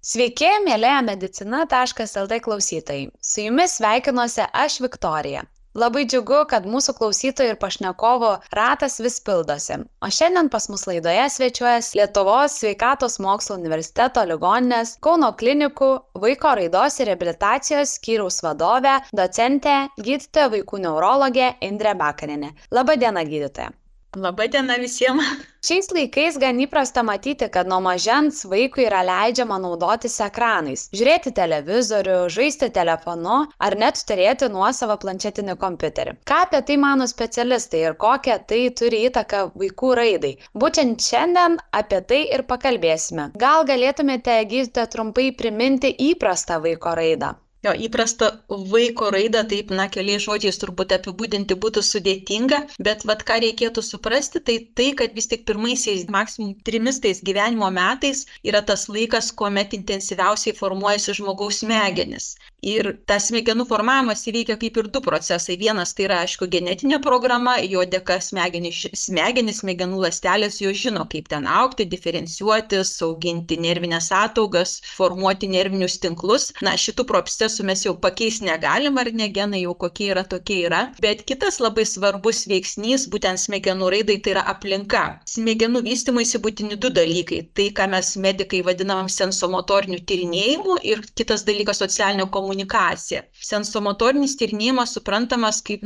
Sveiki, mėlyje medicina.lt klausytojai. Su jumis sveikinuosi aš Viktorija. Labai džiugu, kad mūsų klausytojų ir pašnekovo ratas vis pildosi. O šiandien pas mus laidoje svečiuojas Lietuvos sveikatos mokslo universiteto ligoninės Kauno klinikų vaiko raidos ir reabilitacijos skyriaus vadovė, docentė, gydytoja vaikų neurologė Indrė Bakarienė. Labą dieną, gydytoja. Labą dieną visiems. Šiais laikais gan įprasta matyti, kad nuo mažens vaikui yra leidžiama naudotis ekranais, žiūrėti televizorių, žaisti telefonu ar net turėti nuosavą planšetinį kompiuterį. Ką apie tai mano specialistai ir kokią tai turi įtaką vaikų raidai? Būtent šiandien apie tai ir pakalbėsime. Gal galėtumėte, gydytoja, trumpai priminti įprastą vaiko raidą? Jo, įprasta vaiko raida, taip, keliais žodžiais turbūt apibūdinti būtų sudėtinga, bet ką reikėtų suprasti, tai, kad vis tik pirmaisiais, maksimum 3 gyvenimo metais yra tas laikas, kuomet intensyviausiai formuojasi žmogaus smegenis. Ir tas smegenų formavimas įveikia kaip ir 2 procesai. Vienas tai yra, aišku, genetinė programa, jo dėka smegenys, smegenų ląstelės jau žino, kaip ten augti, diferencijuotis, auginti nervinės ataugas, formuoti nervinius tinklus. Šitų procesų mes jau pakeisti negalim, ar ne, genai jau kokie yra, tokie yra. Bet kitas labai svarbus veiksnys, būtent smegenų raidai, tai yra aplinka. Smegenų vystymuisi būtini 2 dalykai. Tai, ką mes medikai vadinam sensomotoriniu tyrinėjimu, ir kitas dalykas socialinio komunikacija. Sensomotorinis tyrinėjimas suprantamas kaip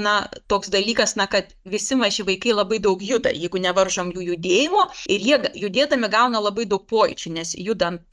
toks dalykas, kad visi maži vaikai labai daug juda, jeigu nevaržom jų judėjimo, ir jie judėdami gauna labai daug pojūčių, nes judant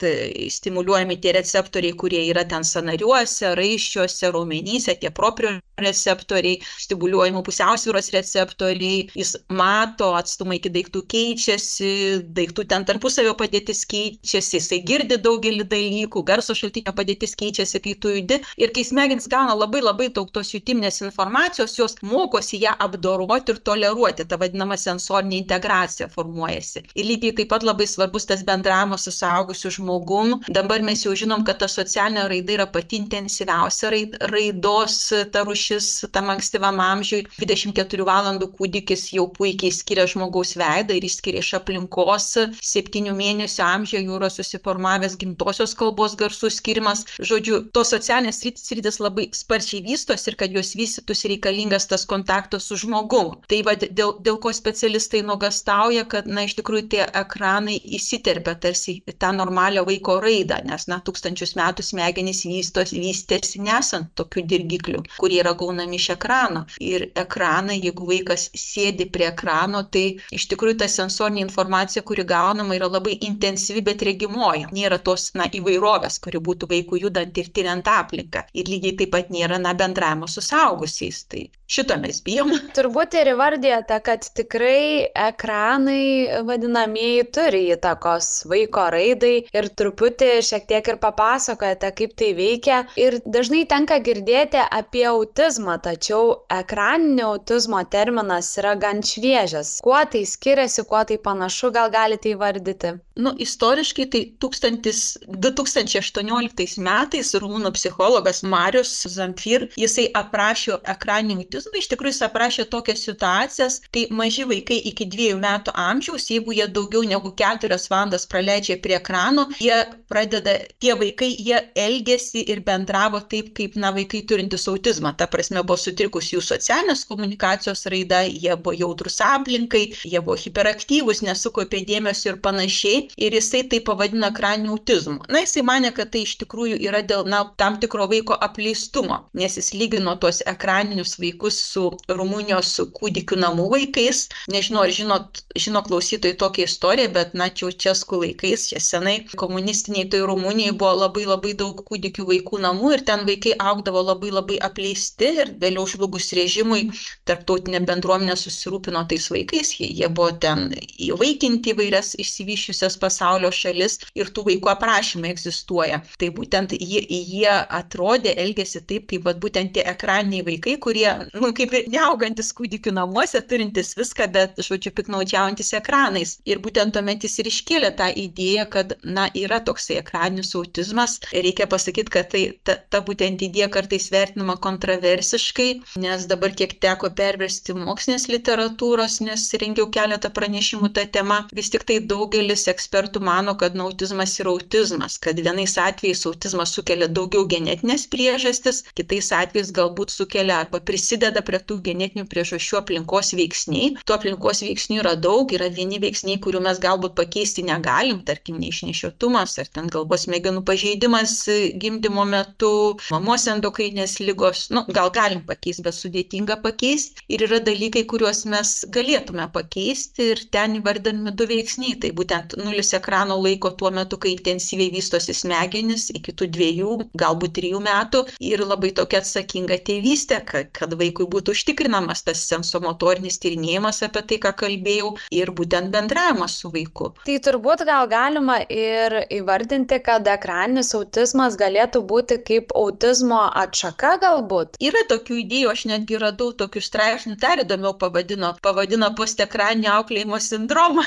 stimuliuojami tie receptoriai, kurie yra ten sąnariuose, raiščiuose, raumenyse, tie proprioreceptoriai, stimuliuojamų pusiausvyros receptoriai, jis mato, atstumai iki daiktų keičiasi, daiktų ten tarpusavio padėtis keičiasi, jisai girdi daugelį dalykų, garso šaltinio padėtis keičiasi, kai tu judi. Ir kai smegenys gauna labai daug tos jutiminės informacijos, jos mokosi ją apdoroti ir toleruoti, ta vadinama sensorinė integracija formuojasi. Ir lygiai taip pat labai svarbus tas bendravimas su suaugusiu žmogum. Dabar mes jau žinom, kad ta socialinė raida yra pati intensyviausia raidos ta rūšis tam ankstyvam amžiui. 24 valandų kūdikis jau puikiai skiria žmogaus veidą ir išskiria iš aplinkos. 7 mėnesių amžiuje jau yra susiformavęs gimtosios kalbos garsų skirimas. Žodžiu, tos socialinės sritis labai sparčiai vystos ir kad jos vystytųsi reikalingas tas kontaktas su žmogum. Tai dėl ko specialistai nuogąstauja, kad iš tikrųjų tie ekranai įsiterpia tarsi tą normalią vaiko raidą, nes 1000 metų smegenys vystėsi nesant tokių dirgiklių, kurie yra gaunami iš ekrano. Ir ekranai, jeigu vaikas sėdi prie ekrano, tai iš tikrųjų ta sensorinė informacija, kuri gaunama, yra labai intensyvi, bet regimoji. Nėra tos įvairovės, kuri būtų vaikų judant ir tyriant aplinką. Ir lygiai taip pat nėra bendravimo su suaugusiais. Tai šito mes bijom. Turbūt ir įvardėjote, kad tikrai ekranai vadinamieji turi įtakos vaiko raidai ir truputį šiek tiek ir papasakojate, kaip tai veikia. Ir dažnai tenka girdėti apie autizmą, tačiau ekraninio autizmo terminas yra gan šviežias. Kuo tai skiriasi, kuo tai panašu, gal galite įvardyti? Istoriškai tai 2018 metais rumunų psichologas Marius Zamfir, jisai aprašė ekraninį autizmą. Iš tikrųjų, jis aprašė tokias situacijas, kai maži vaikai iki 2 metų amžiaus, jeigu jie daugiau negu 4 valandas praleidžia prie ekrano, tie vaikai, jie elgėsi ir bendravo taip, kaip vaikai turintys autizmą. Ta prasme, buvo sutrikus jų socialinės komunikacijos raida, jie buvo jautrus aplinkai, jie buvo hiperaktyvūs, nesukaupė dėmesio ir panašiai. Ir jisai tai pavadino ekraniniu autizmu. Jisai manė, kad tai iš tikrųjų yra dėl tam tikro vaiko apleistumo, nes jis lygino tuos ekraninius vaikus su Rumunijos kūdikių namų vaikais. Nežinau, ar žino klausytojai tokią istoriją, bet Čaučeskų laikais, čia senai, komunistiniai tai Rumunijai buvo labai daug kūdikių vaikų namų ir ten vaikai augdavo labai apleisti ir vėliau žlugus režimui tarptautinė bendruomenė susirūpino tais vaikais. Jie buvo ten įvaikinti įvairias išsivysčiusias pasaulio šalis ir tų vaikų aprašymai egzistuoja. Tai būtent jie atrodė, elgėsi taip, kaip būtent tie ekraniniai vaikai, kurie kaip ir neaugantis kūdikių namuose, turintis viską, bet, žodžiu, piknaudžiaujantis ekranais. Ir būtent tuomet jis ir iškėlė tą idėją, kad, yra toksai ekraninis autizmas. Reikia pasakyti, kad ta būtent idėja kartais vertinama kontroversiškai, nes dabar kiek teko perversti mokslinės literatūros, nes rengiau keletą pranešimų tą temą, vis tik tai daugelis ekspertų mano, kad autizmas yra autizmas, kad vienais atvejais autizmas sukelia daugiau genetinės priežastis, kitais atvejais galbūt sukelia arba prisideda prie tų genetinių priežasčių aplinkos veiksniai. Tų aplinkos veiksnių yra daug, yra vieni veiksniai, kurių mes galbūt pakeisti negalim, tarkim, neišnešiotumas ar ten galvos smegenų pažeidimas gimdymo metu, mamos endokrininės ligos, gal galim pakeisti, bet sudėtinga pakeisti. Ir yra dalykai, kuriuos mes galėtume pakeisti ir ten įvardinami 2 veiksniai. Tai būtent 0 ekrano laiko tuo metu, kai intensyviai vystosi smegenys, iki tų 2, galbūt 3 metų. Ir labai tokia atsakinga tėvystė, kad vaikui būtų užtikrinamas tas sensomotorinis tyrinėjimas, apie tai, ką kalbėjau, ir būtent bendravimas su vaiku. Tai turbūt gal galima ir įvardinti, kad ekraninis autizmas galėtų būti kaip autizmo atšaka galbūt? Yra tokių idėjų, aš netgi radau tokių straipsnių, dar įdomiau pavadino postekraninio auklėjimo sindromą,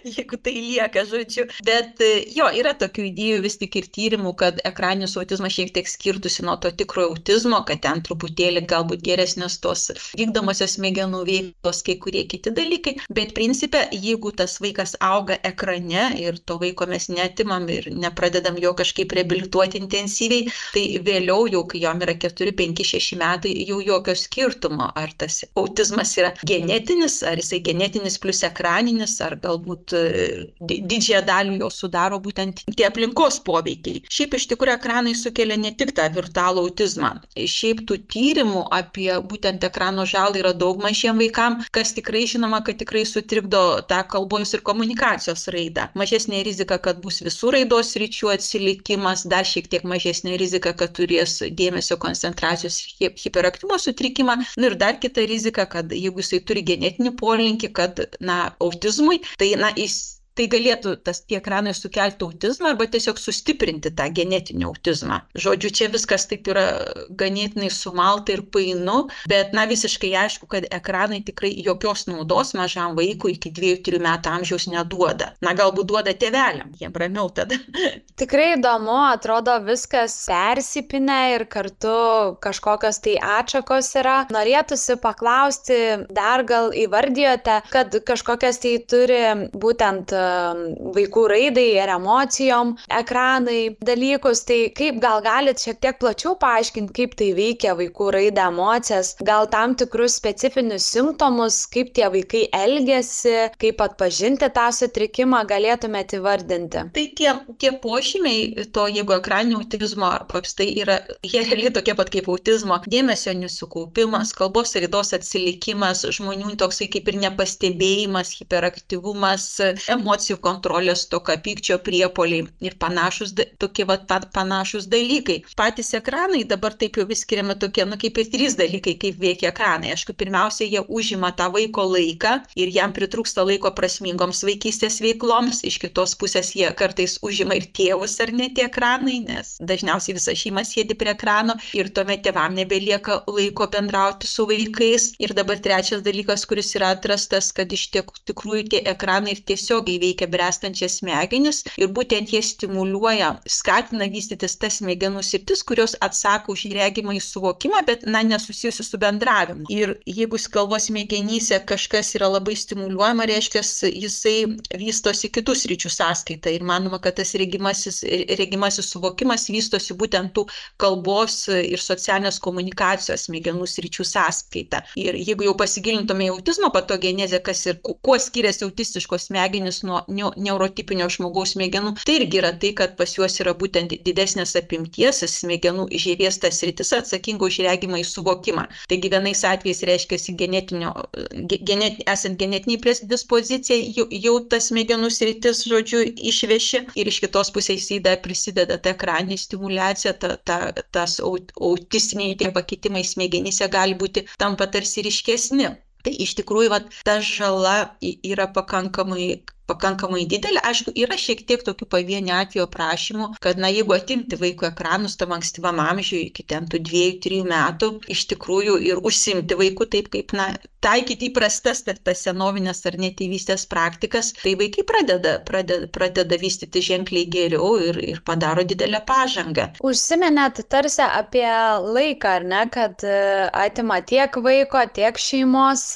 jeigu tai lieka, žodžiu. Bet jo, yra tokių idėjų vis tik ir tyrimų, kad ekraninis autizmas šiek tiek skirtusi nuo to tikrojo autizmo, kad ten truputėlį galbūt geresnės tos vykdomosios smegenų veiklos, kai kurie kiti dalykai. Bet principe, jeigu tas vaikas auga ekrane ir to vaiko mes netimam ir nepradedam jo kažkaip reabilituoti intensyviai, tai vėliau jau, kai jam yra 4, 5, 6 metai, jau jokio skirtumo, ar tas autizmas yra genetinis, ar jisai genetinis plus ekraninis, ar galbūt didžiąją dalį jo sudaro būtent tie aplinkos poveikiai. Šiaip iš tikrųjų ekranai sukelia ne tik tą virtualų autizmą. Šiaip tų tyrimų apie būtent ekrano žalą yra daug mažiem vaikam, kas tikrai žinoma, kad tikrai sutrikdo tą kalbos ir komunikacijos raidą. Mažesnė rizika, kad bus visų raidos sričių atsilikimas, dar šiek tiek mažesnė rizika, kad turės dėmesio koncentracijos hiperaktyvumo sutrikimą. Ir dar kita rizika, kad jeigu jisai turi genetinį polinkį, kad autizmui, tai galėtų tie ekranai sukelti autizmą arba tiesiog sustiprinti tą genetinį autizmą. Žodžiu, čia viskas taip yra ganėtinai sumalta ir painu, bet visiškai aišku, kad ekranai tikrai jokios naudos mažam vaikui iki 2-3 metų amžiaus neduoda. Galbūt duoda tėveliam, jiem ramiau tada. Tikrai įdomu, atrodo viskas persipinę ir kartu kažkokios tai atšakos yra. Norėtųsi paklausti, dar gal įvardijote, kad kažkokias tai turi būtent vaikų raidai ir emocijom, ekranai, dalykus, tai kaip gal galit šiek tiek plačiau paaiškinti, kaip tai veikia vaikų raidą, emocijas, gal tam tikrus specifinius simptomus, kaip tie vaikai elgiasi, kaip atpažinti tą sutrikimą galėtumėte įvardinti? Tai tie požymiai to, jeigu ekraninio autizmo apskritai yra, jie realiai tokie pat kaip autizmo, dėmesio nesukaupimas, kalbos raidos atsilikimas, žmonių toksai kaip ir nepastebėjimas, hiperaktyvumas, emocijų kontrolės stoka, pykčio priepuoliai ir panašus dalykai. Patys ekranai dabar taip jau vis skiriami tokie, kaip ir 3 dalykai, kaip veikia ekranai. Aišku, pirmiausia, jie užima tą vaiko laiką ir jam pritrūksta laiko prasmingoms vaikystės veikloms. Iš kitos pusės jie kartais užima ir tėvus ar ne tie ekranai, nes dažniausiai visa šeima sėdi prie ekrano ir tuomet tėvam nebelieka laiko bendrauti su vaikais. Ir dabar 3 dalykas, kuris yra atrastas, kad iš tikrųjų tie ekranai ir tiesiogiai veikia bręstančias smegenis ir būtent jie stimuliuoja, skatina vystytis tas smegenų sritis, kurios atsako už regimąjį suvokimą, bet nesusijusi su bendravimu. Ir jeigu galvos smegenyse kažkas yra labai stimuliuojama, reiškia, jisai vystosi kitų sričių sąskaita ir manoma, kad tas regimasis suvokimas vystosi būtent tų kalbos ir socialinės komunikacijos smegenų sričių sąskaita. Ir jeigu jau pasigilintume į autizmo patogenezę, kas ir kuo skiriasi autistiškos smegenys nuo neurotipinio žmogaus smegenų, tai irgi yra tai, kad pas juos yra būtent didesnės apimties smegenų žievės tas sritis atsakinga už regimąjį suvokimą. Taigi vienais atvejais reiškia esant genetiniai predispozicijai, jau tas smegenų sritis, žodžiu, išveši ir iš kitos pusės prisideda ta ekraninė stimulacija, tas autistiniai tie pakitimai smegenyse gali būti tampa tarsi ryškesni. Tai iš tikrųjų ta žala yra pakankamai pakankamai didelė. Aišku, yra šiek tiek tokių pavienių atvejo prašymų, kad, jeigu atimti vaiko ekranus tam ankstyvam amžiui, iki ten tų 2-3 metų, iš tikrųjų ir užsimti vaikų taip, kaip, taikyti įprastas tas senovinės ar netėvystės praktikas, tai vaikai pradeda vystyti ženkliai geriau ir padaro didelę pažangą. Užsiminėt tarsi apie laiką, ar ne, kad atima tiek vaiko, tiek šeimos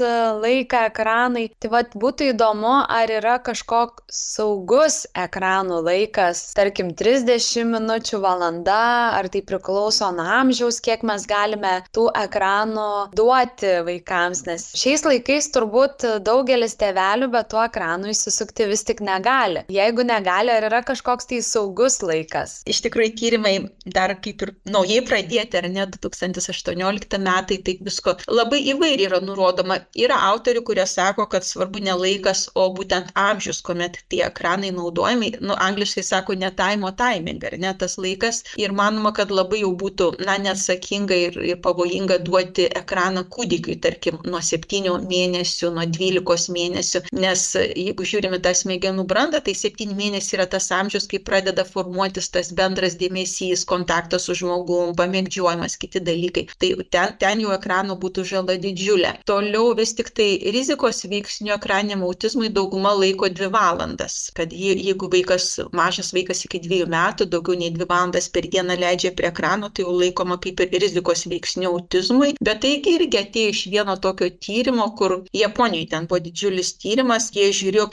laiką ekranai. Tai vat būtų įdomu, ar yra kažkoks saugus ekranų laikas, tarkim 30 minučių, valanda, ar tai priklauso nuo amžiaus, kiek mes galime tų ekranų duoti vaikams, nes šiais laikais turbūt daugelis tėvelių be tų ekranų įsisukti vis tik negali. Jeigu negali, ar yra kažkoks tai saugus laikas? Iš tikrųjų, tyrimai dar kaip ir naujai pradėti, ar ne, 2018 metai, tai visko labai įvairiai yra nurodoma. Yra autorių, kurie sako, kad svarbu ne laikas, o būtent amžius, kuomet tie ekranai naudojami, angliškai sako ne time, o timing, ar ne, tas laikas. Ir manoma, kad labai jau būtų, neatsakinga ir pavojinga duoti ekraną kūdikiui, tarkim, nuo 7 mėnesių, nuo 12 mėnesių, nes jeigu žiūrime tą smegenų brandą, tai 7 mėnesiai yra tas amžius, kai pradeda formuotis tas bendras dėmesys, kontaktas su žmogum, pamėgdžiojimas, kiti dalykai. Tai ten jau ekrano būtų žala didžiulė. Toliau vis tik tai rizikos veiksnių ekraniniam autizmui dauguma laiko 2 valandas, kad jeigu mažas vaikas iki 2 metų daugiau nei 2 valandas per dieną leidžia prie ekrano, tai jau laikoma kaip ir rizikos veiksnių autizmui, bet tai irgi atėjo iš vieno tokio tyrimo, kur Japonijoje ten buvo didžiulis tyrimas, jie žiūrėjo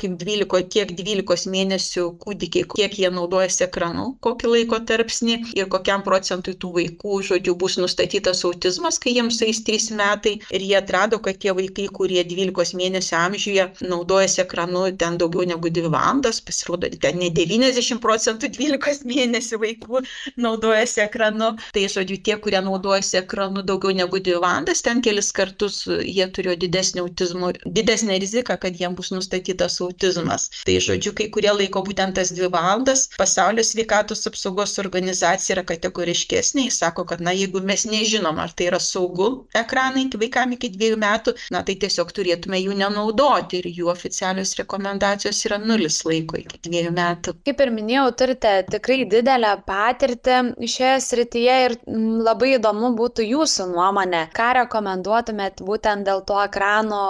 kiek 12 mėnesių kūdikiai, kiek jie naudojasi ekranu, kokį laiko tarpsnį ir kokiam procentui tų vaikų, žodžiu, bus nustatytas autizmas, kai jiems eis 3 metai, ir jie atrado, kad tie vaikai, kurie 12 mėnesių amžiuje naudojasi ekranu ten daugiau negu 2 valandas, pasirodo, ten ne 90% 12 mėnesių vaikų naudojasi ekranu, tai žodžiu, tie, kurie naudojasi ekranu daugiau negu 2 valandas, ten kelis kartus jie turėjo didesnę riziką, kad jiems bus nustatytas autizmas. Tai žodžiu, kai kurie laiko būtent tas 2 valandas, Pasaulio sveikatos apsaugos organizacija yra kategoriškesnė, jis sako, kad jeigu mes nežinom, ar tai yra saugu ekranai vaikams iki 2 metų, tai tiesiog turėtume jų nenaudoti ir jų oficialios rekomendacijos yra 0 laiko iki 2 metų. Kaip ir minėjau, turite tikrai didelę patirtį šioje srityje ir labai įdomu būtų jūsų nuomonė. Ką rekomenduotumėt būtent dėl to ekrano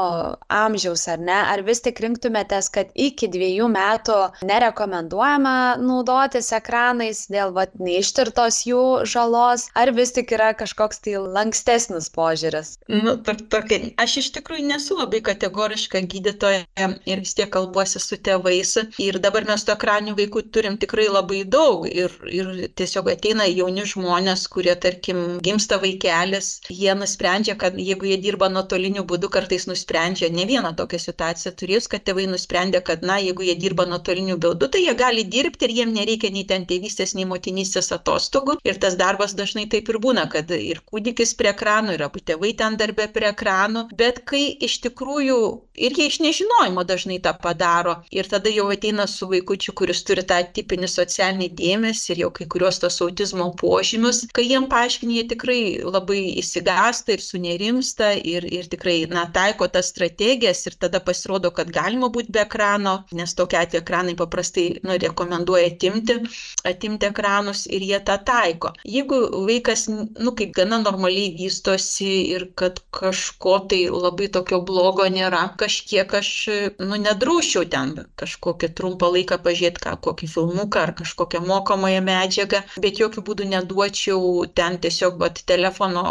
amžiaus, ar ne? Ar vis tik rinktumėtės, kad iki 2 metų nerekomenduojama naudotis ekranais dėl neištirtos jų žalos, ar vis tik yra kažkoks tai lankstesnis požiūris? Aš iš tikrųjų nesu labai kategoriška gydytoja ir vis tiek kalbuosi su tėvais. Ir dabar mes tų ekraninių vaikų turim tikrai labai daug ir tiesiog ateina jauni žmonės, kurie, tarkim, gimsta vaikelis, jie nusprendžia, kad jeigu jie dirba nuotoliniu būdu, kartais nusprendžia, ne vieną tokią situaciją turėjus, kad tėvai nusprendė, kad, jeigu jie dirba nuotoliniu būdu, tai jie gali dirbti ir jiem nereikia nei ten tėvystės, nei motinystės atostogų. Ir tas darbas dažnai taip ir būna, kad ir kūdikis prie ekranų, ir abu tėvai ten darbė prie ekranų, bet kai iš tikrųjų ir jie iš nežinojimo dažnai tą padaro ir tada jau ateina su vaikučiu, kuris turi tą tipinį socialinį dėmesį ir jau kai kurios tos autizmo požymius, kai jiem paaiškini, jie tikrai labai įsigąsta ir sunerimsta ir tikrai, taiko tas strategijas ir tada pasirodo, kad galima būti be ekrano, nes tokia atveju ekranai paprastai rekomenduoja atimti ekranus ir jie tą taiko. Jeigu vaikas, kaip gana normaliai vystosi ir kad kažko tai labai tokio blogo nėra, kažkiek aš, nedrauščiau ten kažkokį trumpą laiką pažiūrėti kokį filmuką ar kažkokią mokomąją medžiagą, bet jokių būdų neduočiau ten tiesiog telefono,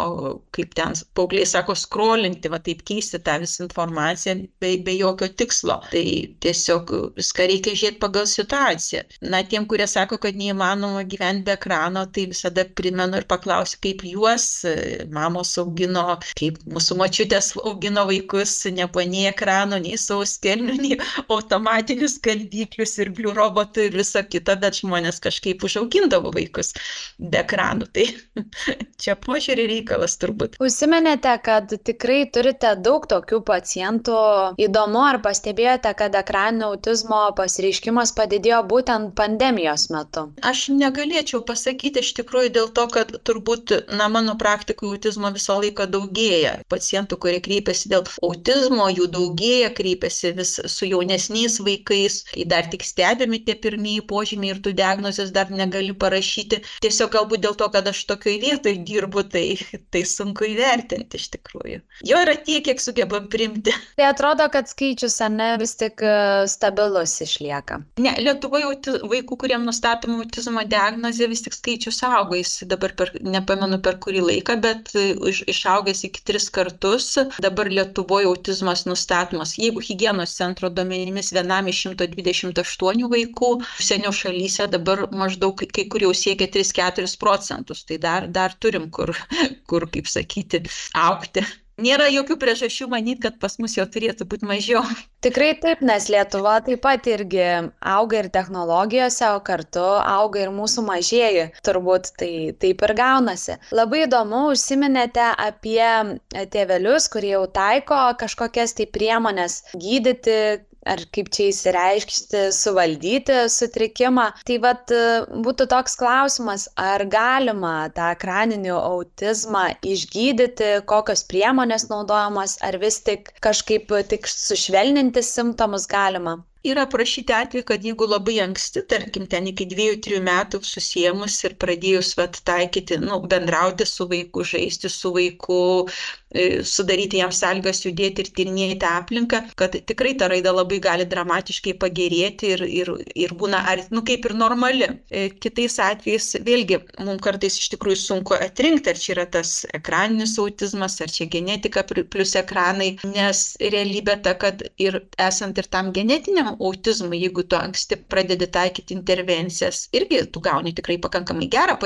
kaip ten paaugliai sako, scrollinti, taip keisti tą visą informaciją be jokio tikslo. Tai tiesiog viską reikia žiūrėti pagal situaciją. Tiem, kurie sako, kad neįmanoma gyventi be ekrano, tai visada primenu ir paklausiu, kaip juos mamos augino, kaip mūsų močiutės augino vaikus, nebuvo nei ekrano, nei sauskelnių, nei automatinius skaldiklius ir blių robotų ir visą kitą, bet žmonės kažkaip užaugindavo vaikus be ekranų. Tai čia požiūrį reikalas turbūt. Užsiminėte, kad tikrai turite daug tokių pacientų. Įdomu, ar pastebėjote, kad ekraninio autizmo pasireiškimas padidėjo būtent pandemijos metu? Aš negalėčiau pasakyti iš tikrųjų dėl to, kad turbūt, mano praktikų autizmo visą laiką daugėja. Pacientų, kurie kreipiasi dėl autizmo, jų daugėja, kreipiasi vis su jaunesniais pirminiais vaikais, kai dar tik stebimi tie pirmieji požymiai ir tų diagnozės dar negali parašyti. Tiesiog galbūt dėl to, kad aš tokioj vietoj dirbu, tai sunku įvertinti iš tikrųjų. Jo yra tiek, kiek sugebam priimti. Tai atrodo, kad skaičius, ar ne, vis tik stabilus išlieka. Ne, Lietuvoje vaikų, kuriem nustatoma autizmo diagnozė, vis tik skaičius auga. Jis dabar nepamenu per kurį laiką, bet išaugęs iki 3 kartus. Dabar Lietuvoje autizmas nustatomas, jeigu higienos centro duomenimis vienam iš 128 vaikų, užsienio šalyse dabar maždaug kai kur jau siekia 3-4%. Tai dar turim kur, kaip sakyti, augti. Nėra jokių priežasčių manyti, kad pas mus jo turėtų būti mažiau. Tikrai taip, nes Lietuva taip pat irgi auga ir technologijose, o kartu auga ir mūsų mažieji. Turbūt tai taip ir gaunasi. Labai įdomu, užsiminėte apie tėvelius, kurie jau taiko kažkokias tai priemonės gydyti, ar kaip čia įsireikšti, suvaldyti sutrikimą. Tai vat būtų toks klausimas, ar galima tą ekraninį autizmą išgydyti, kokios priemonės naudojamos, ar vis tik kažkaip tik sušvelninti simptomus galima? Yra aprašyti atvejai, kad jeigu labai anksti, tarkim, ten iki 2-3 metų susiėmus ir pradėjus taikyti, bendrauti su vaiku, žaisti su vaiku, sudaryti jam sąlygas judėti ir tyrinėti aplinką, kad tikrai ta raida labai gali dramatiškai pagerėti ir būna, kaip ir normali. Kitais atvejais, vėlgi, mums kartais iš tikrųjų sunku atrinkti, ar čia yra tas ekraninis autizmas, ar čia genetika plus ekranai, nes realybė ta, kad ir esant ir tam genetiniam autizmui, jeigu tu anksti pradedi taikyti intervencijas, irgi tu gauni tikrai pakankamai gerą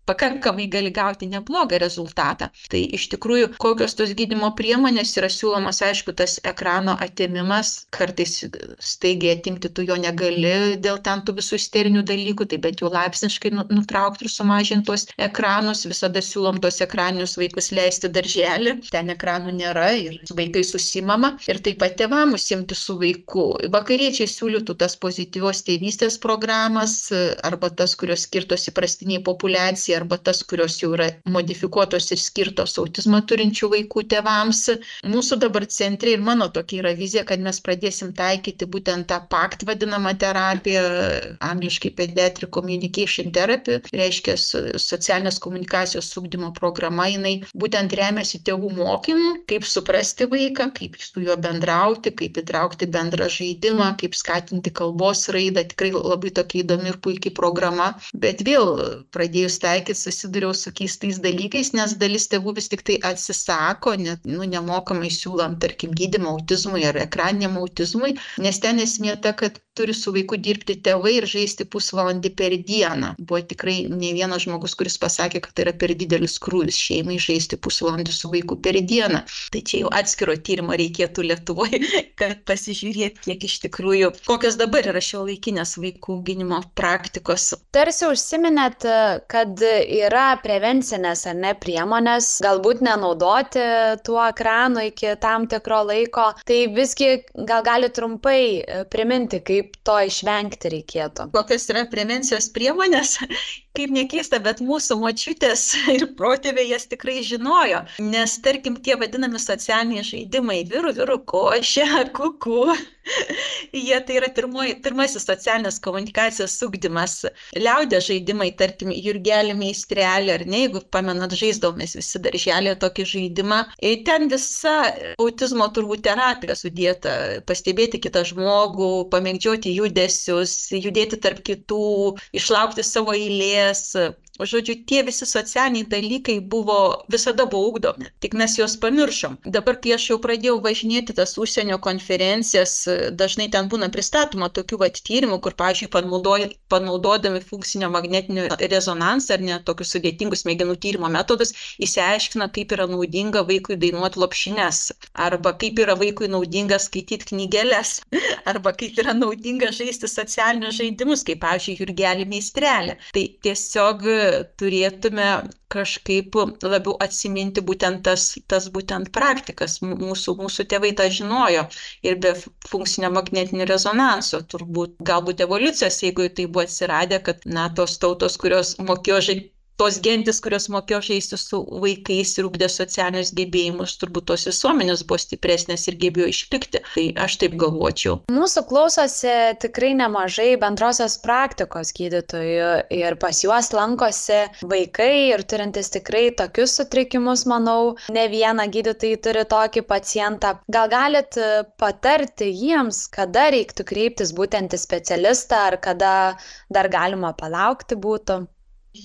pakankamai gali gauti neblogą rezultatą. Tai iš tikrųjų, kokios tos gydymo priemonės yra siūlomas, aišku, tas ekrano atėmimas, kartais staigiai atimti tu jo negali dėl ten tų visų isterinių dalykų, tai bent jau laipsniškai nutraukti ir sumažinti tuos ekranus, visada siūlom tos ekraninius vaikus leisti darželį, ten ekranų nėra ir vaikai susimama ir taip pat tėvam užsiimti su vaiku. Vakariečiai siūlytų tas pozityvios tėvystės programas, arba tas, kurios skirtos įprastiniai populiacijai, arba tas, kurios jau yra modifikuotos ir skirtos autizmą turinčių vaikų tėvams. Mūsų dabar centre ir mano tokia yra vizija, kad mes pradėsim taikyti būtent tą PACT vadinamą terapiją, angliškai Pediatric Communication Therapy, reiškia socialinės komunikacijos ugdymo programa, jinai būtent remiasi tėvų mokymu, kaip suprasti vaiką, kaip su juo bendrauti, kaip įtraukti bendrą žaidimą, kaip skatinti kalbos raidą, tikrai labai tokia įdomi ir puikiai programa, bet vėl pradėjus taikyti susiduriau su keistais dalykais, nes dalis tėvų vis tik tai atsisako, net nemokamai siūlom, tarkim, gydymą autizmui ar ekraniniam autizmui, nes ten esmė ta, kad turi su vaiku dirbti tėvai ir žaisti pusvalandį per dieną. Buvo tikrai ne vienas žmogus, kuris pasakė, kad tai yra per didelis krūvis šeimai žaisti pusvalandį su vaiku per dieną. Tai čia jau atskiro tyrimo reikėtų Lietuvoje, kad pasižiūrėti, kiek iš tikrųjų, kokios dabar yra šiuolaikinės vaikų auginimo praktikos. Tarsi užsiminėt, kad yra prevencinės ar ne priemonės, galbūt nenaudoti tuo ekranu iki tam tikro laiko. Tai visgi gal gali trumpai priminti, kaip to išvengti reikėtų. Kokios yra prevencijos priemonės? Kaip nekeista, bet mūsų močiutės ir protėviai jas tikrai žinojo, nes tarkim tie vadinami socialiniai žaidimai, virų košė, kuku, jie tai yra pirmasis socialinės komunikacijos ugdymas. Liaudės žaidimai, tarkim, jurgelį meistrelį, ar ne, jeigu pamenat, žaisdavomės visi darželėje tokį žaidimą. Ten visa autizmo turbūt terapija sudėta, pastebėti kitą žmogų, pamėgdžioti judesius, judėti tarp kitų, išlaukti savo eilės. Žodžiu, tie visi socialiniai dalykai visada buvo ugdomi, tik mes juos pamiršom. Dabar, kai aš jau pradėjau važinėti tas užsienio konferencijas, dažnai ten būna pristatoma tokių tyrimų, kur, pavyzdžiui, panaudodami funkcinio magnetinio rezonansą ar net tokius sudėtingus smegenų tyrimo metodus, įsiaiškina, kaip yra naudinga vaikui dainuoti lopšines, arba kaip yra vaikui naudinga skaityti knygeles, arba kaip yra naudinga žaisti socialinius žaidimus, kaip, pavyzdžiui, jurgelį meistrelį. Tai tiesiog turėtume kažkaip labiau atsiminti būtent tas būtent praktikas. Mūsų tėvai tą žinojo ir be funkcinio magnetinio rezonanso, turbūt galbūt evoliucijos, jeigu tai buvo atsiradę, kad tos tautos, kurios mokėjo tos gentis, kurios mokėjo žaisti su vaikais ir ugdė socialinius gebėjimus, turbūt tos visuomenės buvo stipresnės ir gebėjo išlikti. Tai aš taip galvočiau. Mūsų klausosi tikrai nemažai bendrosios praktikos gydytojų ir pas juos lankosi vaikai ir turintis tikrai tokius sutrikimus, manau, ne vieną gydytojai turi tokį pacientą. Gal galit patarti jiems, kada reiktų kreiptis būtent į specialistą ar kada dar galima palaukti būtų?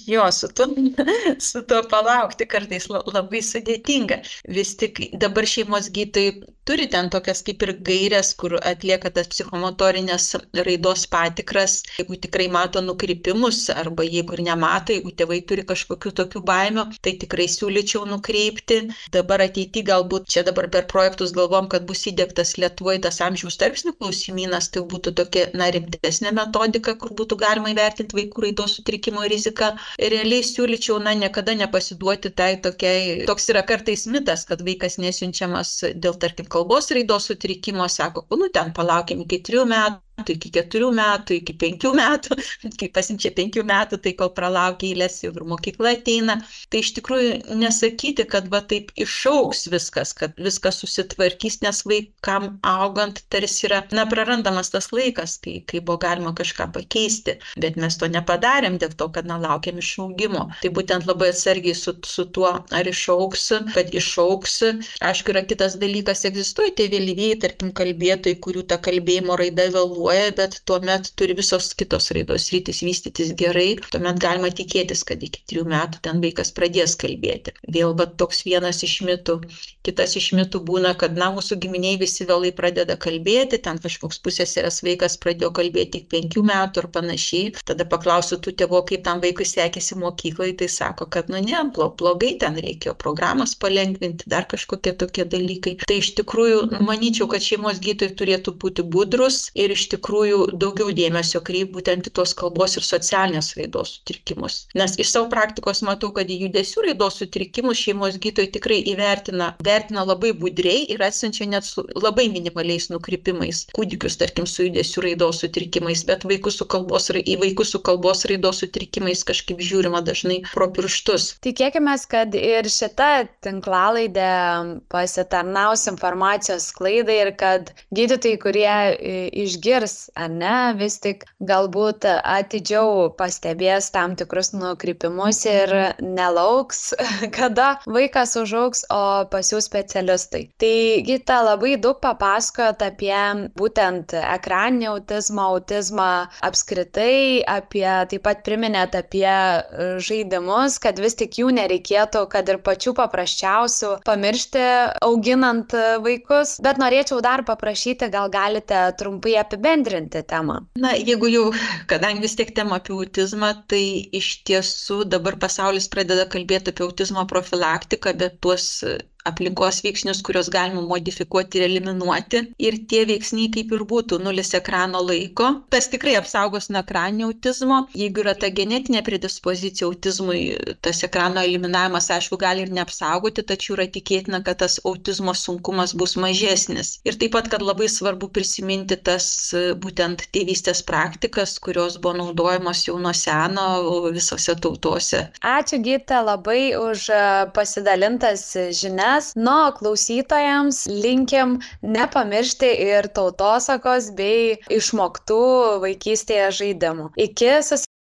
Jo, su tuo palaukti kartais labai sudėtinga. Vis tik dabar šeimos gydytojai turi ten tokias kaip ir gairės, kur atlieka tas psichomotorinės raidos patikras. Jeigu tikrai mato nukrypimus arba jeigu ir nemato, jeigu tėvai turi kažkokių tokių baimių, tai tikrai siūlyčiau nukreipti. Dabar ateity galbūt, čia dabar per projektus galvom, kad bus įdiegtas Lietuvoje tas amžiaus tarpsnių klausimynas, tai būtų tokia rimtesnė metodika, kur būtų galima įvertinti vaikų raidos sutrikimo riziką. Realiai siūlyčiau, niekada nepasiduoti tai tokiai, toks yra kartais mitas, kad vaikas nesiunčiamas dėl, tarkim, kalbos raidos sutrikimo, sako, ten palaukim iki 3 metų, iki 4 metų, iki 5 metų, kai pasiunčia 5 metų, tai kol pralaukia eilės jau ir mokykla ateina. Tai iš tikrųjų nesakyti, kad taip išaugs viskas, kad viskas susitvarkys, nes vaikam augant tarsi yra, prarandamas tas laikas, kai buvo galima kažką pakeisti, bet mes to nepadarėm dėl to, kad laukiam išaugimo. Tai būtent labai atsargiai su tuo, ar išaugs, kad išaugs. Aišku, yra kitas dalykas, egzistuoja tie vėlyvieji, tarkim, kalbėtojai, kurių ta kalbėjimo raida vėluoja, bet tuomet turi visos kitos raidos sritys vystytis gerai, tuomet galima tikėtis, kad iki 3 metų ten vaikas pradės kalbėti. Vėl toks vienas iš mitų. Kitas iš mitų būna, kad mūsų giminiai visi vėlai pradeda kalbėti, ten kažkoks pusseserės vaikas pradėjo kalbėti iki 5 metų ar panašiai. Tada paklausiu tų tėvų, kaip tam vaikui sekėsi mokykloje, tai sako, kad blogai, ten reikėjo programos palengvinti, dar kažkokie tokie dalykai. Tai iš tikrųjų, manyčiau, kad šeimos gydytojai turėtų būti budrus ir iš tikrųjų daugiau dėmesio kreipti būtent į tos kalbos ir socialinės raidos sutrikimus. Nes iš savo praktikos matau, kad į judesių raidos sutrikimus šeimos gydytojai tikrai vertina labai budriai ir atsiunčia net su labai minimaliais nukrypimais. Kūdikius, tarkim, su judesių raidos sutrikimais, bet į vaikus su kalbos raidos sutrikimais kažkaip žiūrima dažnai pro pirštus. Tikėkime, kad ir šita tinklalaidė pasitarnaus informacijos sklaidai ir kad gydytojai, kurie išgirs, vis tik galbūt atidžiau pastebės tam tikrus nukrypimus ir nelauks, kada vaikas užaugs, o pasiųs specialistai. Tai Gita labai daug papasakojot apie būtent ekraninį autizmą apskritai, taip pat priminėt apie žaidimus, kad vis tik jų nereikėtų, kad ir pačių paprasčiausių pamiršti auginant vaikus. Bet norėčiau dar paprašyti, gal galite trumpai apibendrinti temą. Jeigu jau, kadangi vis tiek tema apie autizmą, tai iš tiesų dabar pasaulis pradeda kalbėti apie autizmo profilaktiką, bet tuos aplinkos veiksnius, kuriuos galima modifikuoti ir eliminuoti. Ir tie veiksniai kaip ir būtų 0 ekrano laiko. Tas tikrai apsaugos nuo ekraninio autizmo. Jeigu yra ta genetinė predispozicija autizmui, tas ekrano eliminavimas, aišku, gali ir neapsaugoti, tačiau yra tikėtina, kad tas autizmo sunkumas bus mažesnis. Ir taip pat, kad labai svarbu prisiminti tas būtent tėvystės praktikas, kurios buvo naudojamos jau nuo seno visose tautose. Ačiū Gita labai už pasidalintas žinias. Klausytojams linkim nepamiršti ir tautosakos bei išmoktų vaikystėje žaidimų. Iki susitikimo.